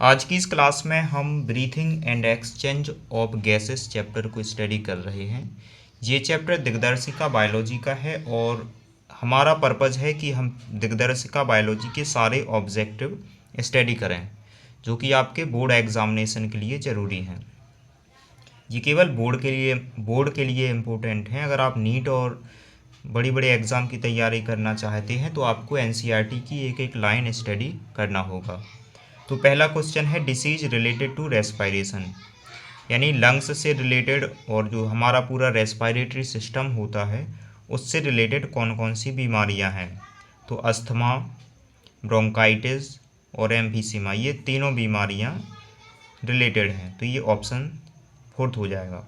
आज की इस क्लास में हम breathing and exchange of gases chapter को स्टडी कर रहे हैं। ये चैप्टर दिग्दर्शिका बायोलॉजी का है और हमारा पर्पज़ है कि हम दिग्दर्शिका बायोलॉजी के सारे ऑब्जेक्टिव स्टडी करें जो कि आपके बोर्ड एग्जामिनेशन के लिए ज़रूरी हैं। ये केवल बोर्ड के लिए इम्पोर्टेंट हैं। अगर आप नीट और बड़ी बड़ी एग्ज़ाम की तैयारी करना चाहते हैं तो आपको एनसीईआरटी की एक एक लाइन स्टडी करना होगा। तो पहला क्वेश्चन है डिसीज रिलेटेड टू रेस्पायरेशन, यानी लंग्स से रिलेटेड और जो हमारा पूरा रेस्पायरेटरी सिस्टम होता है उससे रिलेटेड कौन कौन सी बीमारियां हैं। तो अस्थमा, ब्रोंकाइटिस और एम्फीसीमा, ये तीनों बीमारियां रिलेटेड हैं, तो ये ऑप्शन फोर्थ हो जाएगा।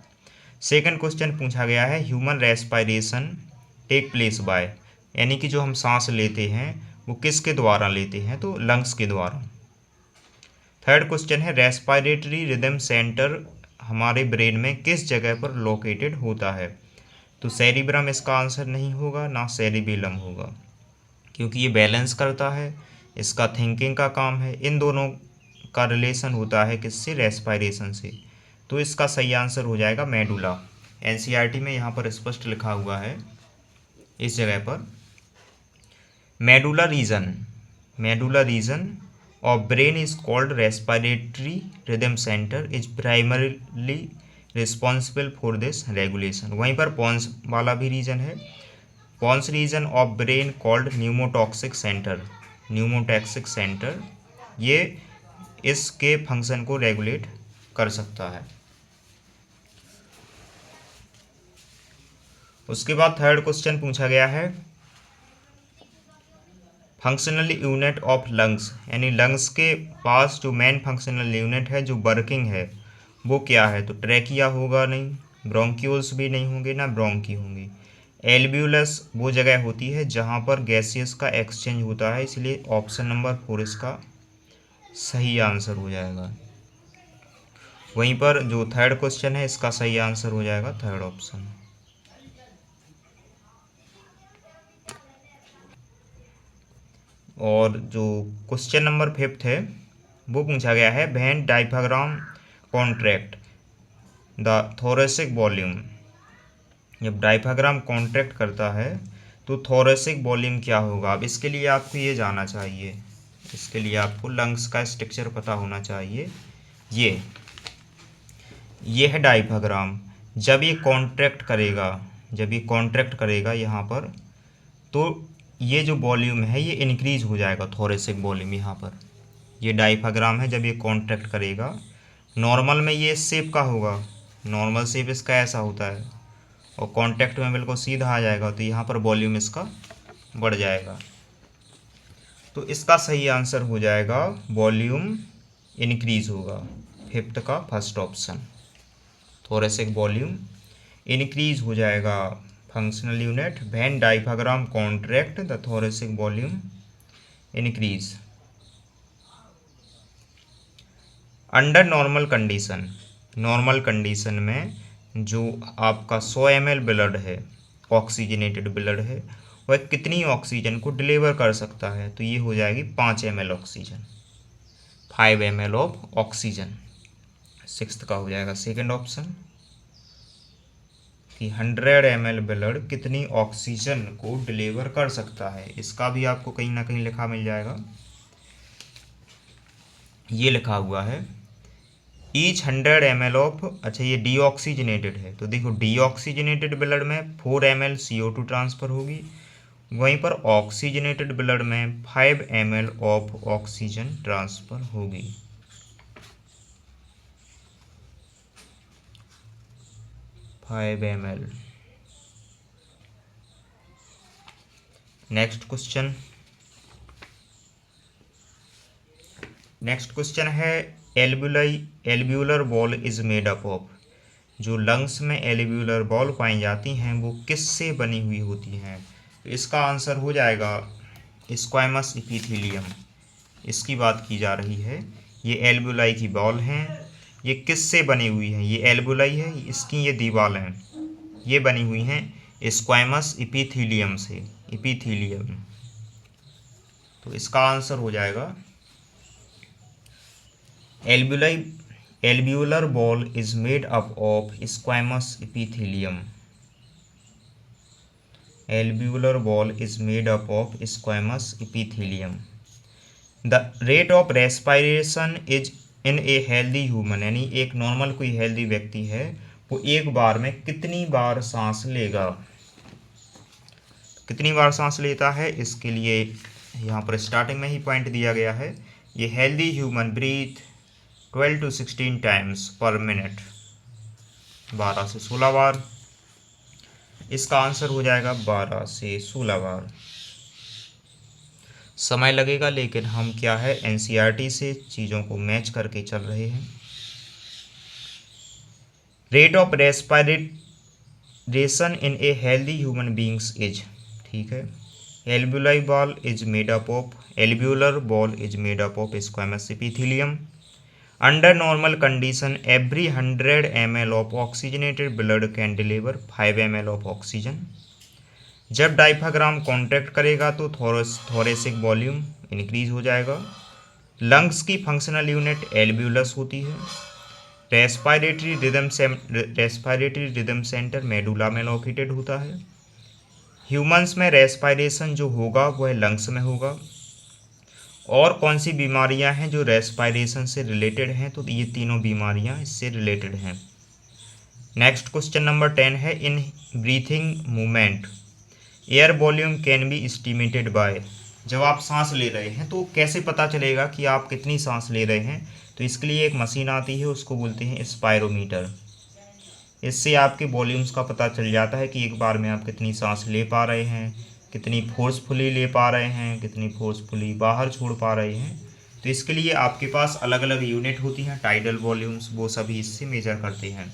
सेकंड क्वेश्चन पूछा गया है human respiration take place by, यानी कि जो हम सांस लेते हैं वो किसके द्वारा लेते हैं, तो लंग्स के द्वारा। थर्ड क्वेश्चन है रेस्पायरेटरी रिदम सेंटर हमारे ब्रेन में किस जगह पर लोकेटेड होता है। तो सेरिब्रम इसका आंसर नहीं होगा, ना सेरिबेलम होगा, क्योंकि ये बैलेंस करता है, इसका थिंकिंग का काम है। इन दोनों का रिलेशन होता है किससे, रेस्पायरेशन से। तो इसका सही आंसर हो जाएगा मेडुला। एनसीईआरटी में यहाँ पर स्पष्ट लिखा हुआ है इस जगह पर medulla reason of brain is called respiratory rhythm center is primarily responsible for this regulation। वहीं पर पॉन्स वाला भी रीजन है, pons region of brain called pneumotaxic centre, ये इसके फंक्शन को रेगुलेट कर सकता है। उसके बाद थर्ड क्वेश्चन पूछा गया है फंक्शनल यूनिट ऑफ लंग्स, यानी लंग्स के पास जो मेन फंक्शनल यूनिट है जो वर्किंग है वो क्या है। तो ट्रैकिया होगा नहीं, ब्रोंक्यूल्स भी नहीं होंगे, ना ब्रोंकी होंगी। एल्ब्यूलस वो जगह होती है जहाँ पर गैसेस का एक्सचेंज होता है, इसलिए ऑप्शन नंबर 4 इसका सही आंसर हो जाएगा। वहीं पर जो थर्ड क्वेश्चन है इसका सही आंसर हो जाएगा थर्ड ऑप्शन। और जो क्वेश्चन नंबर 5 है वो पूछा गया है when diaphragm contract the thoracic volume, जब डायफ्राम कॉन्ट्रैक्ट करता है तो थोरेसिक वॉल्यूम क्या होगा। अब इसके लिए आपको ये जाना चाहिए, इसके लिए आपको लंग्स का स्ट्रक्चर पता होना चाहिए। ये है डायफ्राम, जब ये कॉन्ट्रैक्ट करेगा यहाँ पर, तो ये जो वॉल्यूम है ये इंक्रीज हो जाएगा, थोरेसिक वॉल्यूम। यहाँ पर ये डायफ्राम है, जब ये कॉन्ट्रैक्ट करेगा, नॉर्मल में ये इस शेप का होगा, नॉर्मल शेप इसका ऐसा होता है, और कॉन्टैक्ट में बिल्कुल सीधा आ जाएगा, तो यहाँ पर वॉल्यूम इसका बढ़ जाएगा। तो इसका सही आंसर हो जाएगा वॉल्यूम इंक्रीज होगा, फिफ्थ का first option. Thoracic volume increase हो जाएगा, functional unit when diaphragm contract the thoracic volume increase. Under normal condition में जो आपका 100 ml ब्लड है, ऑक्सीजनेटेड ब्लड है, वह कितनी ऑक्सीजन को डिलीवर कर सकता है। तो ये हो जाएगी 5 ml oxygen, 5 ml of oxygen. Sixth का हो जाएगा सेकंड ऑप्शन कि 100 ml ब्लड कितनी ऑक्सीजन को डिलीवर कर सकता है। इसका भी आपको कहीं ना कहीं लिखा मिल जाएगा, ये लिखा हुआ है ईच 100 ml ऑफ, अच्छा ये डीऑक्सीजनेटेड है, तो देखो डीऑक्सीजनेटेड ब्लड में 4 ml CO2 ट्रांसफ़र होगी, वहीं पर ऑक्सीजनेटेड ब्लड में 5 ml ऑफ ऑक्सीजन ट्रांसफ़र होगी। नेक्स्ट क्वेश्चन है एल्ब्यूलर wall is made up of, जो लंग्स में एल्ब्यूलर वॉल पाई जाती हैं वो किससे बनी हुई होती हैं। तो इसका आंसर हो जाएगा स्क्वैमस इपिथेलियम, इसकी बात की जा रही है। ये एल्ब्यूलाई की वॉल हैं, ये किससे बनी हुई हैं, ये एल्ब्यूलाई है, इसकी ये दीवार हैं, ये बनी हुई हैं स्क्वैमस इपिथेलियम से, इपिथेलियम। तो इसका आंसर हो जाएगा Alveolar wall is made up of squamous epithelium. Alveolar wall is made up of squamous epithelium. The rate of respiration is in a healthy human, यानी एक नॉर्मल कोई हेल्दी व्यक्ति है वो एक बार में कितनी बार सांस लेगा, कितनी बार सांस लेता है, इसके लिए यहाँ पर स्टार्टिंग में ही पॉइंट दिया गया है। ये healthy human breathe 12 to 16 times per minute, 12 से 16 बार। इसका आंसर हो जाएगा 12 से 16 बार। समय लगेगा लेकिन हम क्या है एनसीईआरटी से चीज़ों को मैच करके चल रहे हैं। Rate of respiration in a healthy human beings is, ठीक है, एल्वेओलर ball is made up of squamous epithelium. Under normal condition every 100 ml of oxygenated blood can deliver 5 ml of oxygen. जब डायफ्राम कॉन्ट्रैक्ट करेगा तो thoracic volume increase हो जाएगा। Lungs की functional unit एल्वेओलस होती है। रेस्पिरेटरी रिदम सेंटर मेडुला में located होता है। ह्यूमंस में रेस्पिरेशन जो होगा वह लंग्स में होगा। और कौन सी बीमारियां हैं जो रेस्पिरेशन से रिलेटेड हैं, तो ये तीनों बीमारियां इससे रिलेटेड हैं। नेक्स्ट क्वेश्चन नंबर 10 है, in breathing movement air volume can be estimated by. जब आप सांस ले रहे हैं तो कैसे पता चलेगा कि आप कितनी सांस ले रहे हैं, तो इसके लिए एक मशीन आती है, उसको बोलते हैं स्पायरोमीटर। इससे आपके वॉल्यूम्स का पता चल जाता है कि एक बार में आप कितनी सांस ले पा रहे हैं, कितनी फोर्सफुली ले पा रहे हैं, कितनी फोर्सफुली बाहर छोड़ पा रहे हैं। तो इसके लिए आपके पास अलग अलग यूनिट होती हैं, टाइडल वॉल्यूम्स, वो सभी इससे मेजर करते हैं।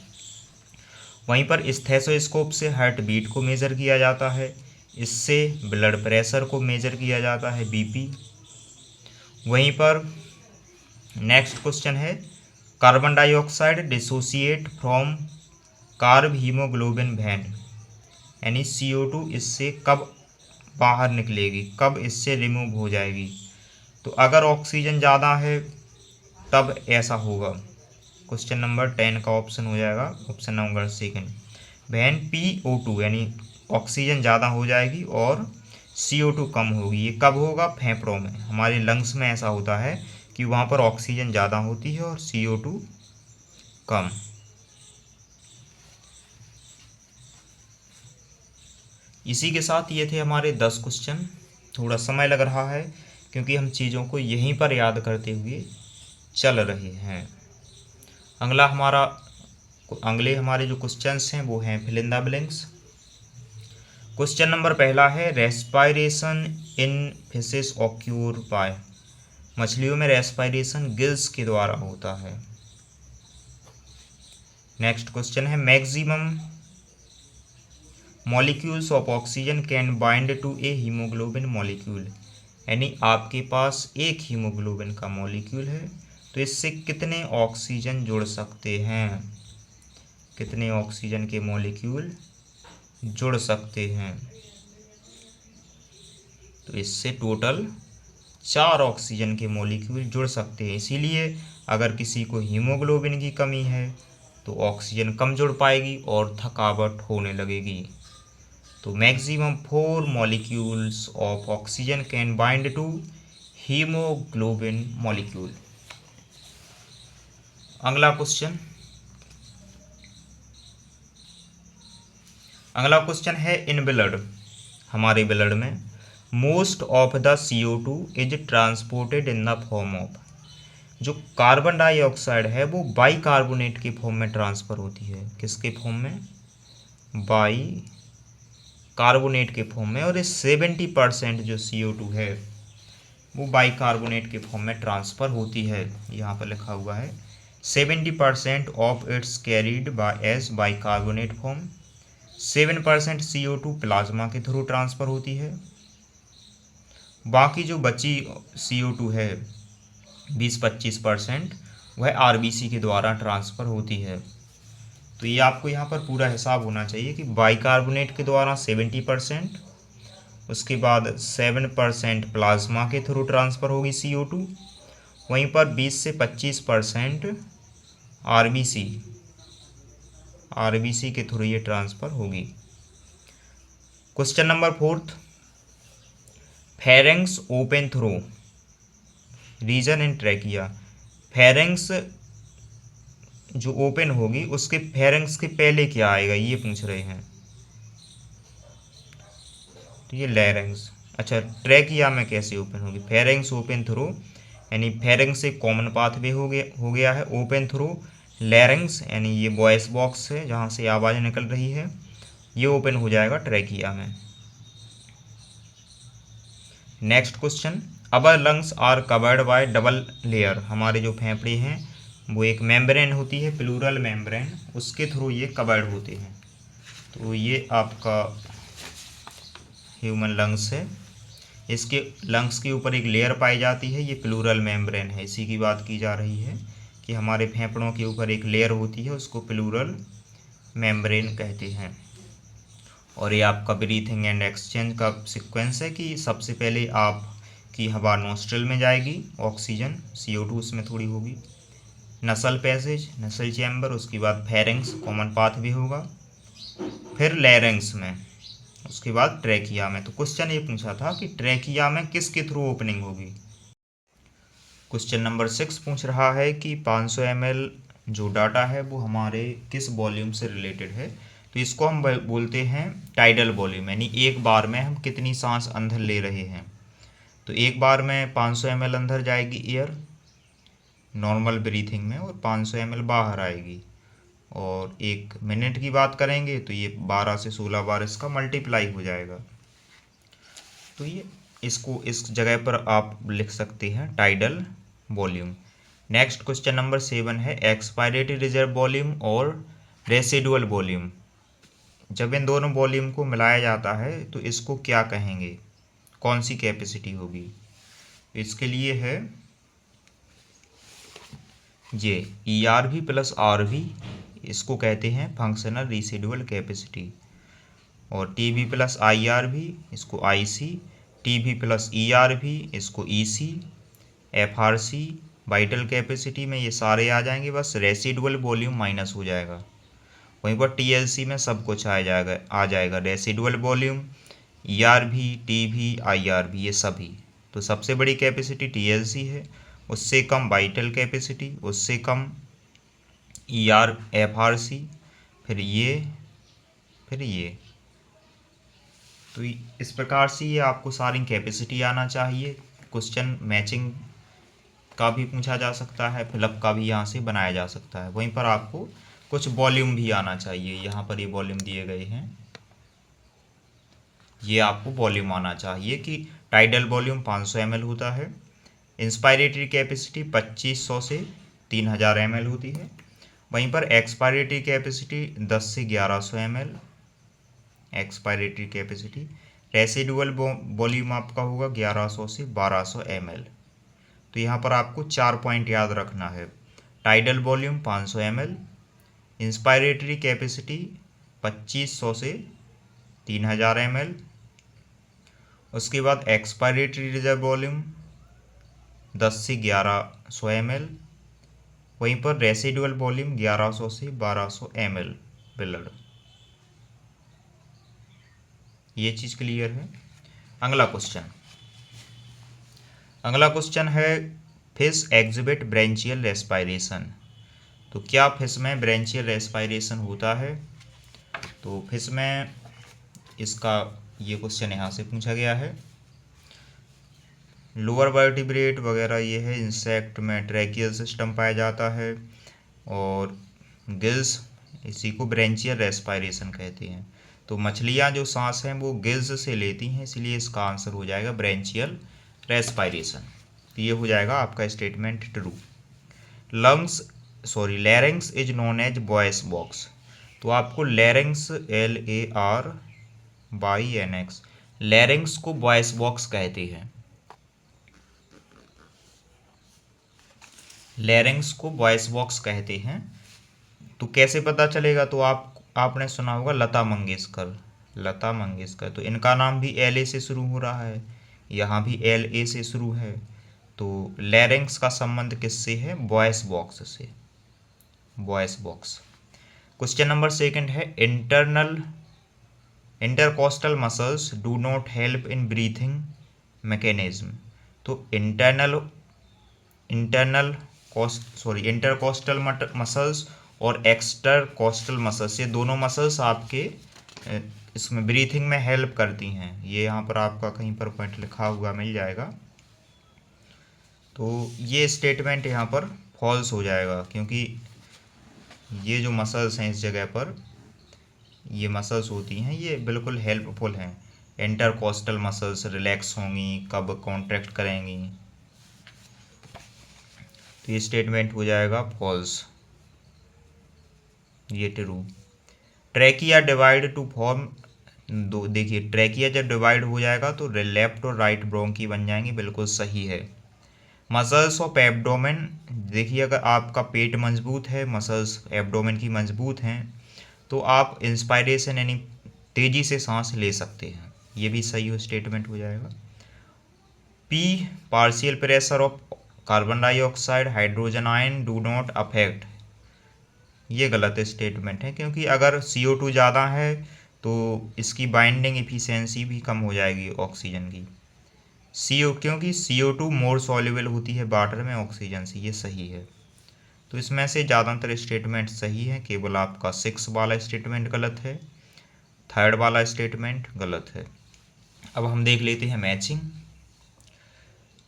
वहीं पर स्टेथोस्कोप से हार्ट बीट को मेज़र किया जाता है, इससे ब्लड प्रेशर को मेजर किया जाता है, बीपी। वहीं पर नेक्स्ट क्वेश्चन है, carbon dioxide dissociate from carb haemoglobin when, यानी CO2 इससे कब बाहर निकलेगी, कब इससे रिमूव हो जाएगी। तो अगर ऑक्सीजन ज़्यादा है तब ऐसा होगा। क्वेश्चन नंबर 10 का ऑप्शन हो जाएगा ऑप्शन नंबर 2 वैन PO2, यानी ऑक्सीजन ज़्यादा हो जाएगी और CO2 कम होगी। ये कब होगा, फेफड़ों में, हमारे लंग्स में ऐसा होता है कि वहाँ पर ऑक्सीजन ज़्यादा होती है और CO2 कम। इसी के साथ ये थे हमारे 10 क्वेश्चन। थोड़ा समय लग रहा है क्योंकि हम चीज़ों को यहीं पर याद करते हुए चल रहे हैं। अगले हमारे जो क्वेश्चंस हैं वो हैं fill in the blanks. Question number पहला है, respiration in fishes occur by. मछलियों में रेस्पिरेशन गिल्स के द्वारा होता है। नेक्स्ट क्वेश्चन है, maximum molecules of oxygen can bind to a haemoglobin molecule, यानी आपके पास एक हीमोग्लोबिन का मॉलिक्यूल है तो इससे कितने ऑक्सीजन जुड़ सकते हैं, कितने ऑक्सीजन के मॉलिक्यूल जुड़ सकते हैं। तो इससे टोटल 4 ऑक्सीजन के मॉलिक्यूल जुड़ सकते हैं। इसीलिए अगर किसी को हीमोग्लोबिन की कमी है तो ऑक्सीजन कम जुड़ पाएगी और थकावट होने लगेगी। तो maximum 4 molecules of oxygen can bind to haemoglobin molecule. अगला क्वेश्चन है, इन ब्लड, हमारे ब्लड में most of the CO2 is transported in the form of. जो कार्बन डाइऑक्साइड है वो बाई कार्बोनेट के फॉर्म में ट्रांसफ़र होती है। किसके फॉर्म में, बाई कार्बोनेट के फॉर्म में। और इस 70% जो CO2 है वो बाई कार्बोनेट के फॉर्म में ट्रांसफ़र होती है। यहाँ पर लिखा हुआ है 70% of its carried as bicarbonate form. 7% CO2 plasma के थ्रू ट्रांसफ़र होती है। बाकी जो बची CO2 है 20-25% वह RBC के द्वारा ट्रांसफ़र होती है। तो ये आपको यहाँ पर पूरा हिसाब होना चाहिए कि बाइकार्बोनेट के द्वारा 70%, उसके बाद 7% प्लाज्मा के थ्रू ट्रांसफ़र होगी CO2, वहीं पर 20 से 25% आरबीसी के थ्रू ये ट्रांसफ़र होगी। Question number 4, pharynx open through region in trachea. Pharynx जो ओपन होगी उसके फेरेंक्स के पहले क्या आएगा ये पूछ रहे हैं। तो ये लैरेंक्स। अच्छा, ट्रैकिया में कैसे ओपन होगी? फेरेंक्स ओपन थ्रू, यानी फेरेंक्स एक कॉमन पाथवे हो गया है, ओपन थ्रू लैरेंक्स यानी ये वॉइस बॉक्स है जहाँ से आवाज़ निकल रही है, ये ओपन हो जाएगा ट्रैकिया में। Next question, our lungs are covered by double layer. हमारे जो फेफड़े हैं वो एक मेम्ब्रेन होती है, प्लूरल मेम्ब्रेन, उसके थ्रू ये कवर्ड होते हैं। तो ये आपका ह्यूमन लंग्स है। इसके लंग्स के ऊपर एक लेयर पाई जाती है, ये प्लूरल मेम्ब्रेन है। इसी की बात की जा रही है कि हमारे फेफड़ों के ऊपर एक लेयर होती है, उसको प्लूरल मेम्ब्रेन कहते हैं। और ये आपका ब्रीथिंग एंड एक्सचेंज का सीक्वेंस है कि सबसे पहले आपकी हवा नोस्ट्रल में जाएगी, ऑक्सीजन CO2 उसमें थोड़ी होगी, नसल पैसेज, नसल चैम्बर, उसके बाद फेरेंक्स कॉमन पाथवे होगा, फिर लैरेंक्स में, उसके बाद ट्रैकिया में। तो क्वेश्चन ये पूछा था कि ट्रैकिया में किसके थ्रू ओपनिंग होगी। क्वेश्चन नंबर 6 पूछ रहा है कि 500 ml जो डाटा है वो हमारे किस वॉल्यूम से रिलेटेड है। तो इसको हम बोलते हैं टाइडल वॉल्यूम, यानी एक बार में हम कितनी सांस अंदर ले रहे हैं। तो एक बार में 500 ml अंदर जाएगी एयर नॉर्मल ब्रीथिंग में, और 500 ml बाहर आएगी। और एक मिनट की बात करेंगे तो ये 12 से 16 बार इसका मल्टीप्लाई हो जाएगा। तो ये इसको इस जगह पर आप लिख सकते हैं tidal volume. Next question number 7 है एक्सपायरेटरी रिजर्व वॉल्यूम और रेसिडुअल वॉल्यूम। जब इन दोनों वॉल्यूम को मिलाया जाता है तो इसको क्या कहेंगे, कौन सी कैपेसिटी होगी? इसके लिए है ये ERV प्लस RV, इसको कहते हैं फंक्शनल रेसिडुअल कैपेसिटी। और TB प्लस IRV इसको IC, TB प्लस ERV इसको EC, FRC वाइटल कैपेसिटी में ये सारे आ जाएंगे, बस रेसिडुअल वॉल्यूम माइनस हो जाएगा। वहीं पर TLC में सब कुछ आ जाएगा residual volume, ERV, TB, IRV ये सभी। तो सबसे बड़ी कैपेसिटी TLC है, उससे कम वाइटल कैपेसिटी, उससे कम FRC, फिर ये। तो इस प्रकार से ये आपको सारी कैपेसिटी आना चाहिए। क्वेश्चन मैचिंग का भी पूछा जा सकता है, फिलअप का भी यहाँ से बनाया जा सकता है। वहीं पर आपको कुछ वॉल्यूम भी आना चाहिए, यहाँ पर ये वॉल्यूम दिए गए हैं, ये आपको वॉल्यूम आना चाहिए कि टाइडल वॉल्यूम 500 ml होता है, इंस्पायरेटरी कैपेसिटी 2500 से 3000 ml होती है। वहीं पर एक्सपायरेटरी कैपेसिटी 10 से 1100 ml expiratory capacity. Residual volume आपका होगा 1100 से 1200 ml। तो यहाँ पर आपको 4 पॉइंट याद रखना है। Tidal volume 500 ml, inspiratory capacity 2500 से 3000 ml, उसके बाद एक्सपायरेटरी रिजर्व वॉल्यूम 10 से 1100 ml, वहीं पर रेसिडुअल वॉल्यूम 1100 से 1200 ml ब्लड। ये चीज़ क्लियर है। अगला क्वेश्चन है फिश एग्जिबिट ब्रेंचियल रेस्पायरेशन। तो क्या फिश में ब्रेंचियल रेस्पायरेशन होता है? तो फिश में इसका ये क्वेश्चन यहाँ से पूछा गया है। लोअर वर्टिब्रेट वगैरह ये है, इंसेक्ट में ट्रैकियल सिस्टम पाया जाता है, और गिल्स, इसी को ब्रेंचियल रेस्पायरेशन कहते हैं। तो मछलियाँ जो सांस हैं वो गिल्स से लेती हैं, इसलिए इसका आंसर हो जाएगा ब्रेंचियल रेस्पायरेशन। तो ये हो जाएगा आपका statement true. Larynx is known as voice box. तो आपको लैरिंग्स LARYNX लैरिंग्स को वॉइस बॉक्स कहते हैं। लैरिंग्स को वॉइस बॉक्स कहते हैं। तो कैसे पता चलेगा? तो आपने सुना होगा लता मंगेशकर, तो इनका नाम भी LA से शुरू हो रहा है, यहाँ भी LA से शुरू है। तो लैरिंक्स का संबंध किससे है? वॉइस बॉक्स से, voice box. Question number second है intercostal muscles do not help in breathing mechanism. तो इंटरकोस्टल मसल्स और एक्सटरकोस्टल मसल्स, ये दोनों मसल्स आपके इसमें ब्रीथिंग में हेल्प करती हैं। ये यहाँ पर आपका कहीं पर पॉइंट लिखा हुआ मिल जाएगा। तो ये स्टेटमेंट यहाँ पर फॉल्स हो जाएगा, क्योंकि ये जो मसल्स हैं इस जगह पर, ये मसल्स होती हैं, ये बिल्कुल हेल्पफुल हैं। इंटरकोस्टल मसल्स रिलैक्स होंगी, कब कॉन्ट्रैक्ट करेंगी, तो ये स्टेटमेंट हो जाएगा फॉल्स, ये true. Trachea divide two form दो, देखिए ट्रैकिया जब डिवाइड हो जाएगा तो लेफ्ट और राइट ब्रोंकी बन जाएंगे, बिल्कुल सही है। मसल्स ऑफ एब्डोमेन, देखिए अगर आपका पेट मजबूत है, मसल्स एब्डोमेन की मजबूत हैं, तो आप इंस्पायरेशन यानी तेज़ी से सांस ले सकते हैं, ये भी सही हो स्टेटमेंट हो जाएगा। P partial pressure of carbon dioxide hydrogen ion do not affect, ये गलत स्टेटमेंट है, क्योंकि अगर CO2 ज़्यादा है तो इसकी बाइंडिंग एफिशिएंसी भी कम हो जाएगी ऑक्सीजन की। क्योंकि CO2 मोर सॉल्युबल होती है वाटर में ऑक्सीजन से, ये सही है। तो इसमें से ज़्यादातर स्टेटमेंट सही है, केवल आपका 6 वाला स्टेटमेंट गलत है, 3rd वाला स्टेटमेंट गलत है। अब हम देख लेते हैं मैचिंग।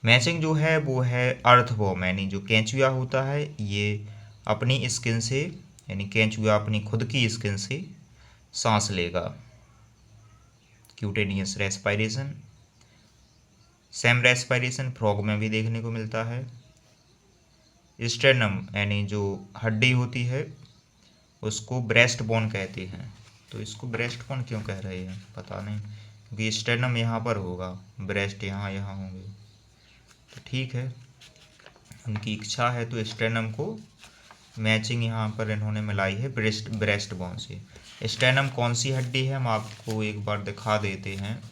मैचिंग जो है वो है अर्थवॉर्म, यानी जो केंचुआ होता है ये अपनी स्किन से, यानी केंचुआ अपनी खुद की स्किन से सांस लेगा, cutaneous respiration. Same respiration frog में भी देखने को मिलता है। स्टेर्नम यानी जो हड्डी होती है उसको ब्रेस्ट बोन कहते हैं, तो इसको ब्रेस्ट बोन क्यों कह रहे हैं पता नहीं, क्योंकि स्टेर्नम यहाँ पर होगा, ब्रेस्ट यहाँ यहाँ होंगे, तो ठीक है उनकी इच्छा है। तो स्टेर्नम को मैचिंग यहाँ पर इन्होंने मिलाई है ब्रेस्ट बोन से। स्टेर्नम कौन सी हड्डी है हम आपको एक बार दिखा देते हैं।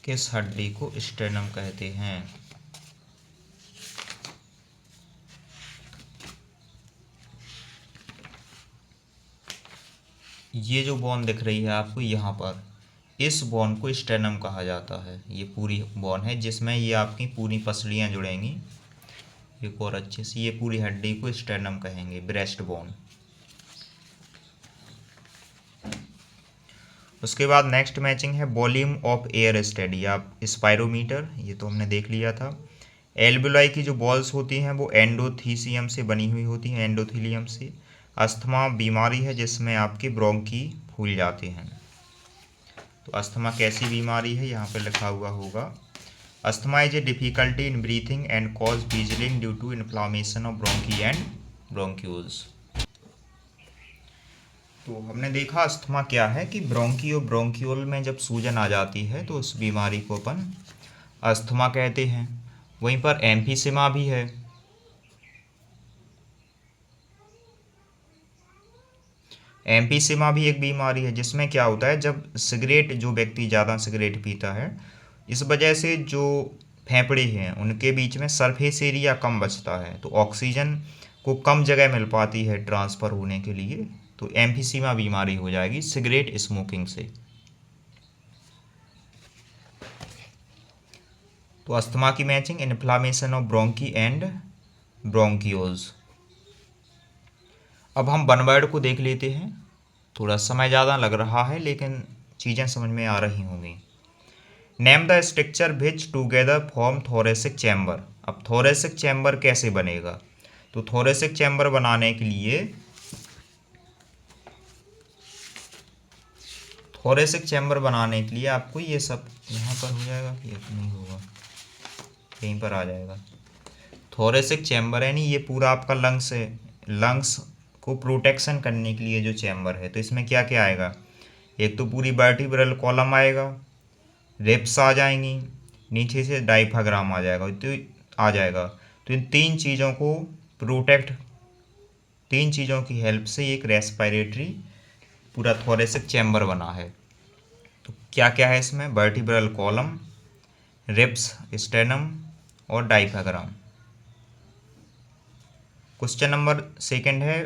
किस हड्डी को स्टेर्नम कहते हैं? ये जो बोन दिख रही है आपको यहाँ पर, इस बोन को स्टेर्नम कहा जाता है। ये पूरी बोन है जिसमें ये आपकी पूरी पसलियाँ जुड़ेंगी, एक और अच्छे से, ये पूरी हड्डी को स्टेर्नम कहेंगे, ब्रेस्ट बोन। उसके बाद नेक्स्ट मैचिंग है वॉल्यूम ऑफ एयर स्टडी, आप स्पायरोमीटर, ये तो हमने देख लिया था। एल्बुलाई की जो बॉल्स होती हैं वो एंडोथीसियम से बनी हुई होती हैं, एंडोथीलियम से। अस्थमा बीमारी है जिसमें आपके ब्रोंकी फूल जाते हैं। तो अस्थमा कैसी बीमारी है यहाँ पर लिखा हुआ होगा, asthma is a difficulty in breathing and cause wheezing due to inflammation of bronchi and bronchioles. तो हमने देखा अस्थमा क्या है कि ब्रोंकी और ब्रोंक्यूल में जब सूजन आ जाती है तो उस बीमारी को अपन अस्थमा कहते हैं। वहीं पर एम्फीसिमा भी है, एम्फीसिमा भी एक बीमारी है जिसमें क्या होता है, जब सिगरेट, जो व्यक्ति ज़्यादा सिगरेट पीता है, इस वजह से जो फेफड़े हैं उनके बीच में सरफेस एरिया कम बचता है, तो ऑक्सीजन को कम जगह मिल पाती है ट्रांसफ़र होने के लिए, तो एम्फीसिमा बीमारी हो जाएगी सिगरेट स्मोकिंग से। तो अस्थमा की matching inflammation of bronchi and bronchioles. अब हम वन वर्ड को देख लेते हैं, थोड़ा समय ज़्यादा लग रहा है लेकिन चीज़ें समझ में आ रही होंगी। Name the structure which together form thoracic chamber. अब थोरेसिक चैम्बर कैसे बनेगा, तो थोरेसिक चैम्बर बनाने के लिए, थोरेसिक चैम्बर बनाने के लिए आपको ये सब यहाँ पर हो जाएगा कि नहीं होगा, यहीं पर आ जाएगा। थोरेसिक चैम्बर यानी ये पूरा आपका लंग्स है, लंग्स को प्रोटेक्शन करने के लिए जो चैम्बर है, तो इसमें क्या क्या आएगा, एक तो पूरी वर्टिब्रल कॉलम आएगा, रिब्स आ जाएंगी, नीचे से डायफ्राम आ जाएगा, तो इन तीन चीज़ों को प्रोटेक्ट, तीन चीज़ों की हेल्प से एक रेस्पिरेटरी पूरा थोरेसिक चैम्बर बना है। तो क्या क्या है इसमें? वर्टिब्रल कॉलम, रिब्स, स्टेनम और डायफ्राम। क्वेश्चन नंबर सेकंड है,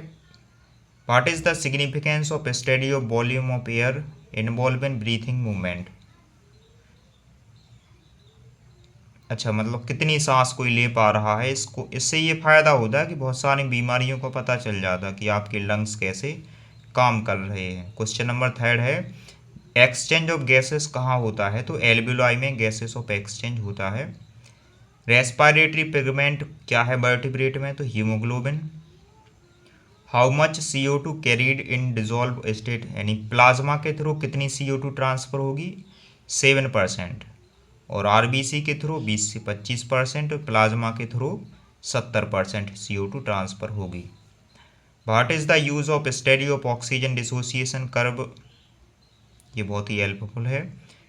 what is the significance of study of volume of air involve in breathing movement. अच्छा, मतलब कितनी सांस कोई ले पा रहा है, इसको इससे ये फायदा होता है कि बहुत सारी बीमारियों को पता चल जाता है कि आपके लंग्स कैसे काम कर रहे हैं। क्वेश्चन नंबर थर्ड है, एक्सचेंज ऑफ गैसेस कहाँ होता है? तो एल्वियोलाई में गैसेस ऑफ एक्सचेंज होता है। रेस्पिरेटरी पिगमेंट क्या है वर्टिब्रेट में? तो haemoglobin. How much CO2 carried in dissolve state, यानी प्लाज्मा के थ्रू कितनी CO2 ट्रांसफर होगी? 7%। और RBC के थ्रू 20 से 25%, और प्लाज्मा के थ्रू 70% CO2 ट्रांसफर होगी। What is the use of study of oxygen dissociation curve, ये बहुत ही हेल्पफुल है।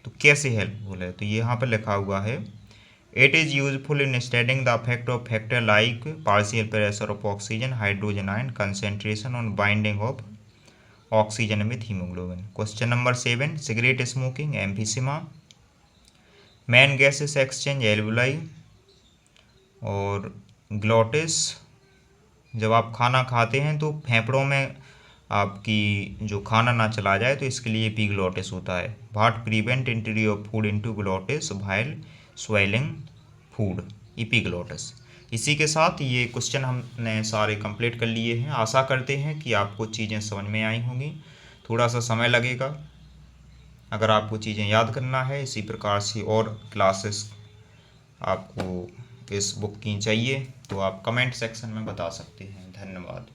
तो कैसे हेल्पफुल है? तो ये यहाँ पर लिखा हुआ है, it is useful in studying the effect of factor like partial pressure of oxygen, hydrogen ion concentration on binding of oxygen with haemoglobin. Question number 7, cigarette smoking, emphysema, main gases exchange, alveoli और glottis. जब आप खाना खाते हैं तो फेफड़ों में आपकी जो खाना ना चला जाए तो इसके लिए एपिग्लॉटिस होता है। What prevent entry of food into glottis while swelling food, epiglottis. इसी के साथ ये क्वेश्चन हमने सारे कंप्लीट कर लिए हैं। आशा करते हैं कि आपको चीज़ें समझ में आई होंगी। थोड़ा सा समय लगेगा। अगर आपको चीज़ें याद करना है, इसी प्रकार से और क्लासेस आपको इस बुक की चाहिए तो आप कमेंट सेक्शन में बता सकते हैं। धन्यवाद।